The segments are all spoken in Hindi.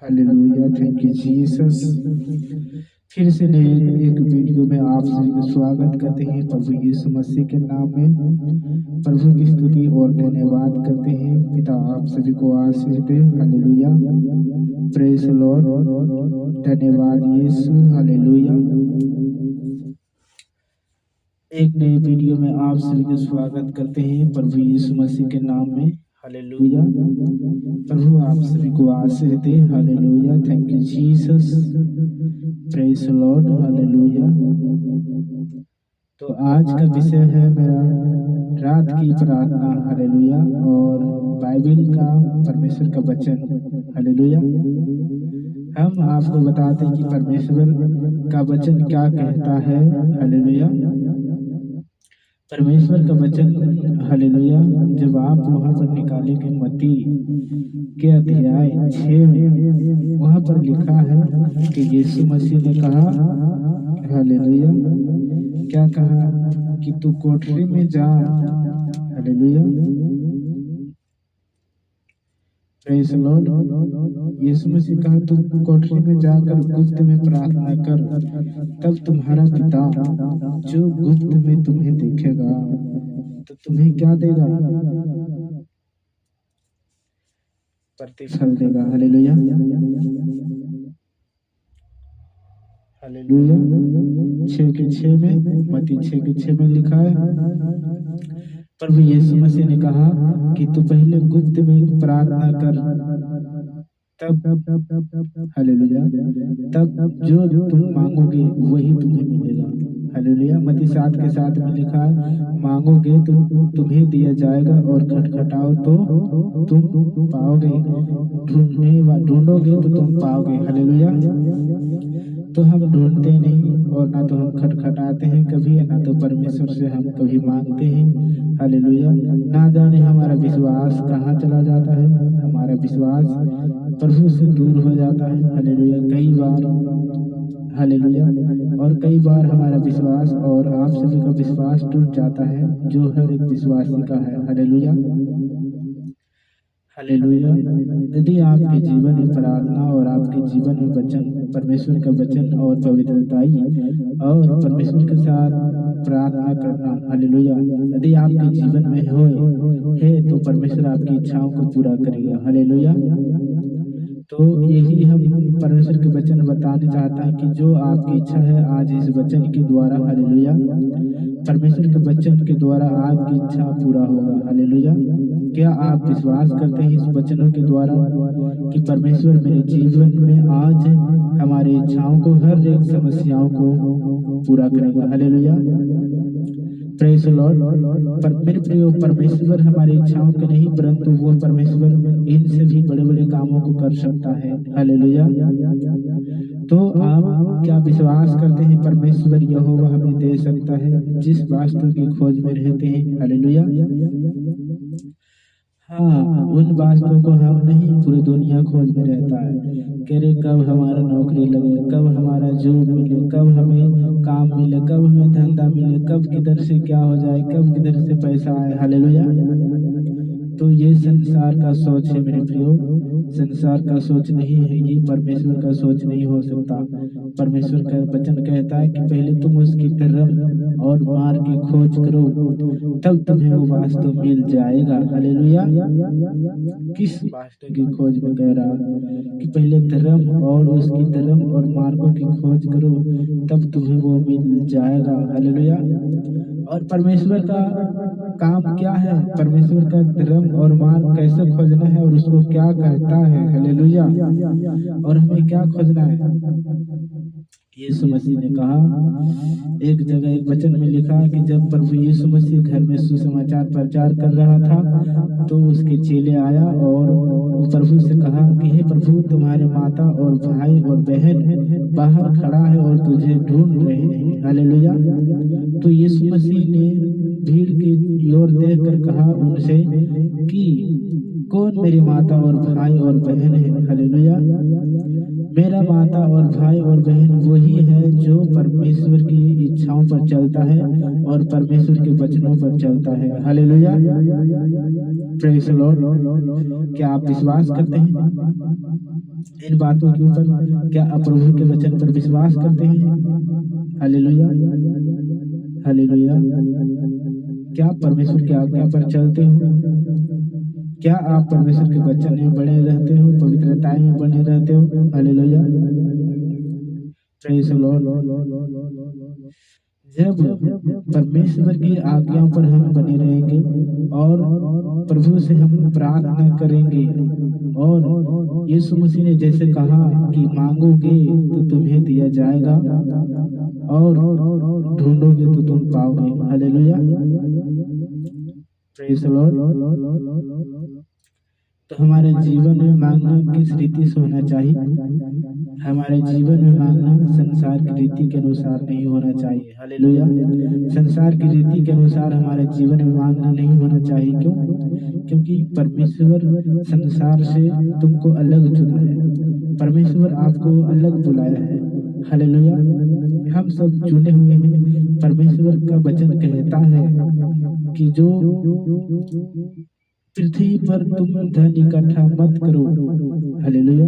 Hallelujah, thank you Jesus. फिर से नए एक वीडियो में आप सभी का स्वागत करते हैं प्रभु यीशु मसीह के नाम में। प्रभु की स्तुति और धन्यवाद करते हैं। पिता आप सभी को आशीष दे। हालेलुया, प्रेज लॉर्ड, धन्यवाद यीशु। हालेलुया। एक नए वीडियो में आप सभी का स्वागत करते हैं प्रभु यीशु मसीह के नाम में। हालेलुया, प्रभु आप सभी को आशीष दे। Hallelujah, thank you Jesus, praise Lord. Hallelujah. तो आज का विषय है मेरा रात की प्रार्थना। हालेलुया, और बाइबल का परमेश्वर का वचन। हालेलुया। हम आपको बताते हैं कि परमेश्वर का वचन क्या कहता है। हालेलुया, परमेश्वर का वचन। हालेलुया, जब आप वहां पर निकालेंगे मत्ती के अध्याय 6 में, वहां पर लिखा है कि यीशु मसीह ने कहा, हालेलुया, क्या कहा कि तू कोठरी में जा। Hallelujah, praise Lord. Yeshu Masih कहा तू कोठरी में जाकर गुप्त में प्रार्थना कर, तब तुम्हारा पिता जो गुप्त में तुम्हें देखेगा तो तुम्हें क्या देगा? प्रतिफल देगा। Hallelujah, hallelujah. 6:6 में, मत्ती 6:6 में लिखा है, प्रभु यीशु मसीह ने कहा कि तू पहले गुप्त में प्रार्थना कर, तब हालेलुया, तब जो तुम मांगोगे वही तुम्हें मिलेगा। हालेलुया। मत्ती 7:7 में लिखा है, मांगोगे तो तुम्हें दिया जाएगा, और खटखटाओ तो तुम पाओगे, ढूंढोगे तो तुम पाओगे। हालेलुया। तो हम ढूंढते नहीं, और ना तो हम खटखटाते हैं कभी, ना तो परमेश्वर से हम कभी मांगते हैं। हालेलुया। ना जाने हमारा विश्वास कहाँ चला जाता है, हमारा विश्वास प्रभु से दूर हो जाता है। हालेलुया, कई बार। हालेलुया, और कई बार हमारा विश्वास और आप सभी का विश्वास टूट जाता है, जो हर एक विश्वासी का है। Hallelujah, hallelujah. यदि आपके जीवन में प्रार्थना और आपके जीवन में वचन, परमेश्वर का वचन और पवित्रताई और परमेश्वर के साथ प्रार्थना करना, हालेलुया, यदि आपके जीवन में है तो परमेश्वर आपकी इच्छाओं को पूरा करेगा। हालेलुया। तो यही हम परमेश्वर के वचन बताने चाहता है कि जो आपकी इच्छा है आज इस वचन के द्वारा, हालेलुया, परमेश्वर के वचन के द्वारा आपकी इच्छा पूरा होगा। हालेलुया। क्या आप विश्वास करते हैं इस वचनों के द्वारा कि परमेश्वर मेरे जीवन में आज हमारी इच्छाओं को, हर एक समस्याओं को पूरा करेगा? Hallelujah, praise Lord. पर मेरे प्रियो, परमेश्वर हमारी इच्छाओं के नहीं, परंतु वो परमेश्वर इनसे भी बड़े बड़े कामों को कर सकता है। हालेलुया। तो आप क्या विश्वास करते हैं परमेश्वर यहोवा हमें दे सकता है जिस वास्तु की खोज में रहते हैं? हालेलुया। हाँ, उन वास्तुओं को हम नहीं, पूरी दुनिया खोज में रहता है। कह रहे कब हमारा नौकरी लगे, कब हमारा जॉब मिले, कब हमें काम मिले, कब हमें धंधा मिले, कब किधर से क्या हो जाए, कब किधर से पैसा आए। हालेलुया। तो ये संसार का सोच है मेरे प्रियो, संसार का सोच नहीं है, ये परमेश्वर का सोच नहीं हो सकता। परमेश्वर का वचन कहता है कि पहले तुम उसकी धर्म और मार्ग की खोज करो, तब तुम्हें वो वास्तु मिल जाएगा। हालेलुया। किस वास्तु की खोज में कह रहा कि पहले धर्म और उसकी धर्म और मार्गों की खोज करो, तब तुम्हें वो मिल जाएगा। हालेलुया। और परमेश्वर का काम क्या है, परमेश्वर का धर्म और मार्ग कैसे खोजना है, और उसको क्या कहता है। हालेलुया। और हमें क्या खोजना है? यीशु मसीह ने कहा, एक जगह एक वचन में लिखा है कि जब प्रभु यीशु मसीह घर में सुसमाचार प्रचार कर रहा था, तो उसके चेले आया और प्रभु से कहा कि हे प्रभु, तुम्हारे माता और भाई और बहन बाहर खड़ा है और तुझे ढूंढ रहे हैं। हालेलुया। तो यीशु मसीह ने भीड़ की ओर देखकर कहा उनसे कि कौन मेरी माता और भाई और बहन है? हालेलुया। मेरा माता और भाई और बहन वही है जो परमेश्वर की इच्छाओं पर चलता है और परमेश्वर के वचनों पर चलता है। Hallelujah, praise the Lord. क्या आप विश्वास करते हैं इन बातों के ऊपर? क्या आप प्रभु के वचन पर विश्वास करते हैं? Hallelujah, hallelujah. क्या आप परमेश्वर की आज्ञा पर चलते हो? क्या आप परमेश्वर के वचन में बने रहते हो, पवित्रता में बने रहते हो? Hallelujah, praise the Lord. जब परमेश्वर की आज्ञाओं पर हम बने रहेंगे और प्रभु से हम प्रार्थना करेंगे, और यीशु मसीह ने जैसे कहा कि मांगोगे तो तुम्हें दिया जाएगा और ढूंढोगे तो तुम पाओगे। Hallelujah, praise the Lord. तो हमारे जीवन में मांगना किस रीति से होना चाहिए? हमारे जीवन में मांगना संसार की रीति के अनुसार नहीं होना चाहिए। हालेलुया, संसार की रीति के अनुसार हमारे जीवन में मांगना नहीं होना चाहिए। क्यों? क्योंकि परमेश्वर संसार से तुमको अलग चुना है, परमेश्वर आपको अलग बुलाया है। हालेलुया, हम सब चुने हुए हैं। परमेश्वर का वचन कहता है कि जो पृथ्वी पर तुम धन इकट्ठा मत करो। हालेलुया,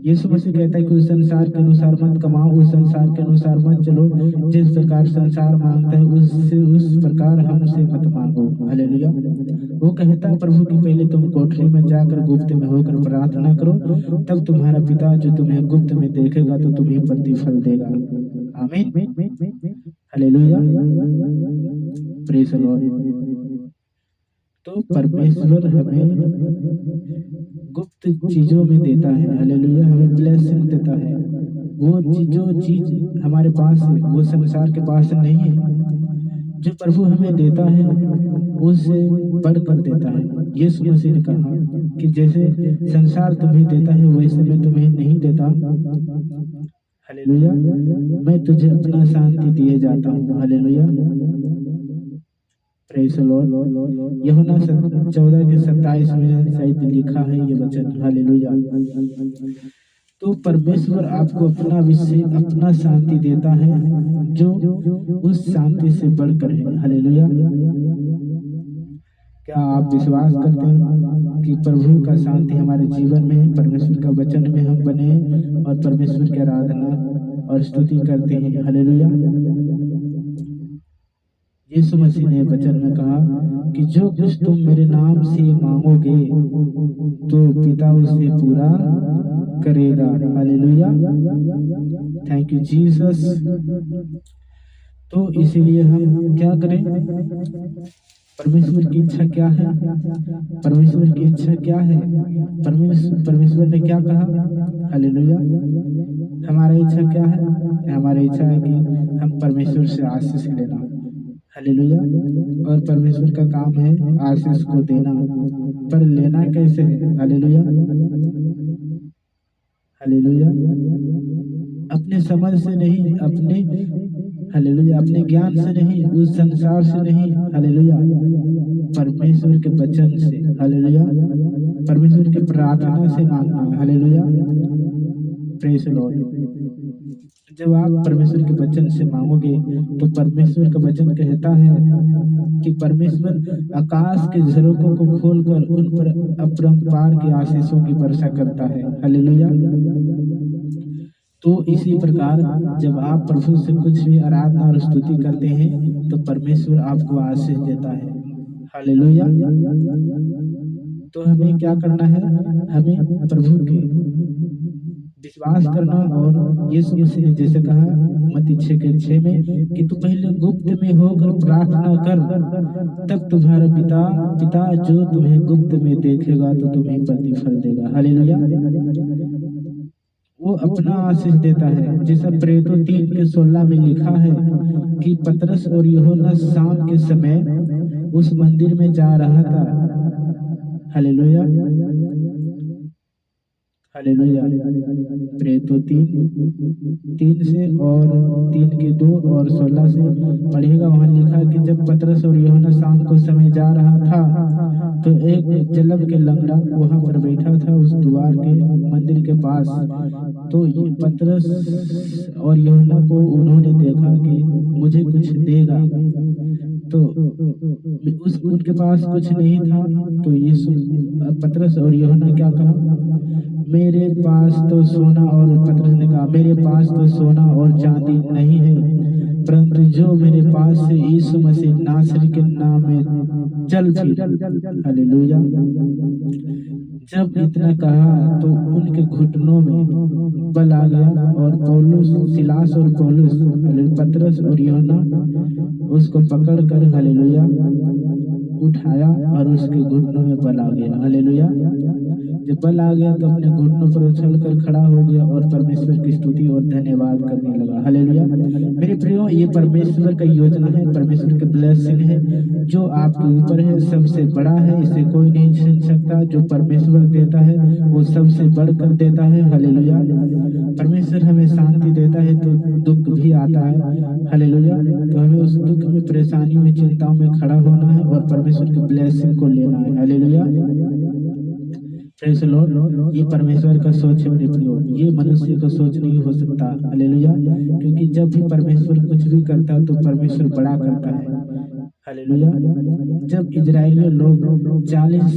यीशु मसीह कहता है कि उस संसार के अनुसार मत कमाओ, उस संसार के अनुसार मत चलो। जिस प्रकार संसार मांगता है उस प्रकार हमसे मत मांगो। हालेलुया, वो कहता है प्रभु की पहले तुम कोठरी में जाकर गुप्त में होकर प्रार्थना करो, तब तुम्हारा पिता जो तुम्हें गुप्त में देखेगा तो तुम्हें प्रतिफल देगा। आमीन, हालेलुया, प्रेज़ द लॉर्ड। तो परमेश्वर हमें गुप्त चीजों में देता है। हालेलुया, हमें ब्लेसिंग देता है। वो जो चीज हमारे पास है वो संसार के पास नहीं है। जो प्रभु हमें देता है उससे बढ़कर देता है। यीशु मसीह ने कहा कि जैसे संसार तुम्हें देता है वैसे मैं तुम्हें नहीं देता। हालेलुया, मैं तुझे अपना शांति दिए जाता हूँ। Hallelujah, praise the Lord. यूहन्ना 14 के 27 में शायद लिखा है ये वचन। हालेलुया, तो परमेश्वर आपको अपना विषय अपना शांति देता है जो उस शांति से बढ़कर है। हालेलुया, क्या आप विश्वास करते हैं कि प्रभु का शांति हमारे जीवन में, परमेश्वर का वचन में हम बने और परमेश्वर की आराधना और स्तुति करते हैं? हालेलुया, यीशु मसीह ने वचन में कहा कि जो कुछ तुम मेरे नाम से मांगोगे तो पिता उसे पूरा करेगा। Hallelujah, thank you Jesus. तो इसीलिए हम क्या करें? परमेश्वर की इच्छा क्या है? परमेश्वर की इच्छा क्या है? परमेश्वर ने क्या कहा? हालेलुया, हमारी इच्छा क्या है? हमारी इच्छा है कि हम परमेश्वर से आशीष लेना। हालेलुया, और परमेश्वर का काम है आशीष को देना, पर लेना कैसे है? हालेलुया, हालेलुया, अपने समझ से नहीं, अपने हालेलुया अपने ज्ञान से नहीं, उस संसार से नहीं। हालेलुया, परमेश्वर के वचन से। हालेलुया, परमेश्वर की प्रार्थना से मांगना। Hallelujah, praise the Lord. जब आप परमेश्वर के वचन से मांगोगे तो परमेश्वर का वचन कहता है कि परमेश्वर आकाश के झरोखों को खोलकर उन पर अपरंपार की आशीषों की वर्षा करता है। हालेलुया, तो इसी प्रकार जब आप प्रभु से कुछ भी आराधना और स्तुति करते हैं तो परमेश्वर आपको आशीष देता है। हालेलुया, तो हमें क्या करना है? हमें प्रभु के विश्वास करना, और यीशु मसीह ने जैसे कहा मत्ती 6:6 में कि तू पहले गुप्त में होकर प्रार्थना कर, तब तुम्हारा पिता जो तुम्हें गुप्त में देखेगा तो तुम्हें प्रतिफल देगा। हालेलुया, वो अपना आशीष देता है। जैसा प्रेरितों 3:16 में लिखा है कि पतरस और यूहन्ना शाम के समय उस मंदिर में जा रहा था। Hallelujah, hallelujah. प्रे तो तीन तीन से और 3 के 2 और 16 से पढ़ेगा। वहां लिखा कि जब पतरस और यूहन्ना शाम को समय जा रहा था तो एक जलब के लंगड़ा वहां पर बैठा था उस द्वार के मंदिर के पास। तो ये पतरस और यूहन्ना को उन्होंने देखा कि मुझे कुछ देगा, तो उस उनके पास कुछ नहीं था। तो यीशु पतरस और यूहन्ना क्या कहा, मेरे पास तो सोना, और पतरस ने कहा मेरे पास तो सोना और चांदी नहीं है, परंतु जो मेरे पास है यीशु मसीह नासरी के नाम में चल फिर। हालेलुया। जब इतना कहा तो उनके घुटनों में बल आ गया और पौलुस सिलास और पौलुस पतरस और यूहन्ना उसको पकड़कर हालेलुया उठाया और उसके घुटनों में बल आ गया। हालेलुया। जब बल आ गया तो अपने घुटनों पर उछल कर खड़ा हो गया और परमेश्वर की स्तुति और धन्यवाद करने लगा। हालेलुया। मेरे प्रियो, ये परमेश्वर का योजना है, परमेश्वर की ब्लेसिंग है जो आपके ऊपर है, सबसे बड़ा है, इसे कोई नहीं छीन सकता। जो परमेश्वर देता है वो सबसे बढ़कर देता है। हालेलुया। परमेश्वर हमें शांति देता है तो दुख भी आता है। हालेलुया। तो हमें उस दुख में, परेशानियों में, चिंताओं में खड़ा होना है और परमेश्वर की ब्लेसिंग को लेना है। हालेलुया। Praise the Lord. ये परमेश्वर का सोच है मेरे प्रियो, ये मनुष्य का सोच नहीं हो सकता। हालेलुया। क्योंकि जब भी परमेश्वर कुछ भी करता है तो परमेश्वर बड़ा करता है। हालेलुया। जब इजरायली लोग 40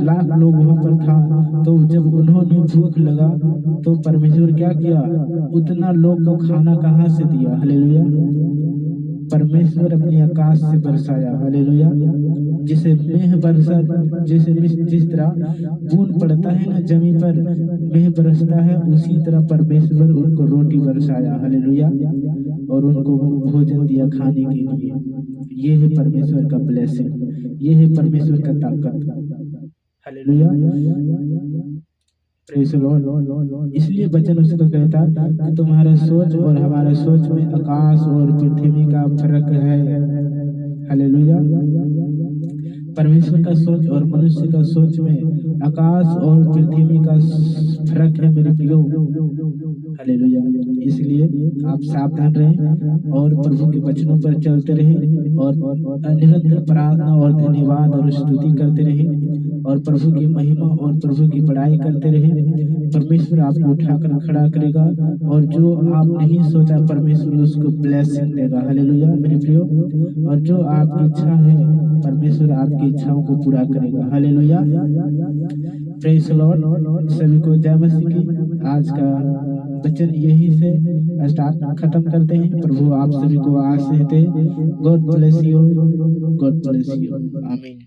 लाख लोग वहां पर था, तो जब उन्होंने भूख लगा तो परमेश्वर क्या किया, उतना लोग को खाना कहाँ से दिया। हालेलुया। परमेश्वर अपने आकाश से बरसाया। हालेलुया। जिसे मेह बरसा, जिस तरह बूंद पड़ता है ना जमीन पर, मेह बरसता है, उसी तरह परमेश्वर उनको रोटी बरसाया। हालेलुया। और उनको भोजन दिया खाने के लिए। ये है परमेश्वर का ब्लेसिंग, ये है परमेश्वर का ताकत। हालेलुया। Praise the Lord. इसलिए वचन उसको कहता कि तुम्हारा सोच और हमारा सोच में आकाश और पृथ्वी का फर्क है। हालेलुया। परमेश्वर का सोच और मनुष्य का सोच में आकाश और पृथ्वी का फर्क है मेरे प्रियो। हालेलुया। इसलिए आप सावधान रहें और प्रभु के वचनों पर चलते रहें और निरंतर प्रार्थना और धन्यवाद और स्तुति करते रहें और प्रभु की महिमा और प्रभु की बड़ाई करते रहें। परमेश्वर आपको उठाकर खड़ा करेगा और जो आप नहीं सोचा परमेश्वर उसको ब्लेसिंग देगा। हालेलुया मेरे प्रियो। और जो आपकी इच्छा है परमेश्वर आपकी इच्छाओं को पूरा करेगा। हालेलुया। Praise the Lord. सभी को जय मसीह की। आज का वचन यही से खत्म करते हैं। प्रभु आप सभी को आशीष दे। God bless you, God bless you. आमीन।